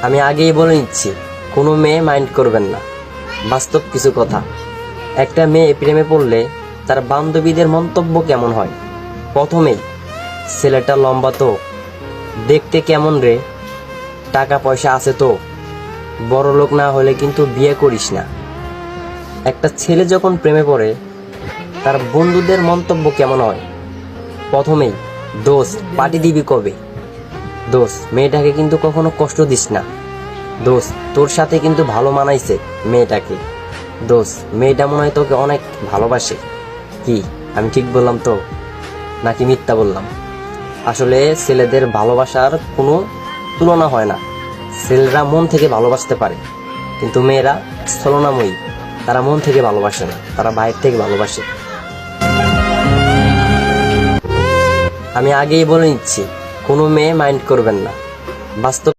আমি আগেই বলে নিচ্ছি, কোনো মেয়ে মাইন্ড করবেন না। বাস্তব কিছু কথা। একটা মেয়ে প্রেমে পড়লে তার বান্ধবীদের মন্তব্য কেমন হয়? প্রথমেই, ছেলেটা লম্বা তো, দেখতে কেমন রে, টাকা পয়সা আছে তো, বড় লোক না হলে কিন্তু বিয়ে করিস না। একটা ছেলে যখন প্রেমে পড়ে তার বন্ধুদের মন্তব্য কেমন হয়? প্রথমেই, দোস্ত পার্টি দিবি কবে? দোস্ত মেয়েটাকে কিন্তু কখনো কষ্ট দিস না। দোস্ত তোর সাথে কিন্তু ভালো মানাইছে মেয়েটাকে। দোস্ত মেয়েটা মনে হয় তোকে অনেক ভালোবাসে। কি আমি ঠিক বললাম তো, নাকি মিথ্যা বললাম? আসলে ছেলেদের ভালোবাসার কোনো তুলনা হয় না। ছেলেরা মন থেকে ভালোবাসতে পারে, কিন্তু মেয়েরা ছলনাময়ী। তারা মন থেকে ভালোবাসে না, তারা বাইরে থেকে ভালোবাসে। আমি আগেই বলে নিচ্ছি, কোনো মেয়ে মাইন্ড করবেন না। বাস্তব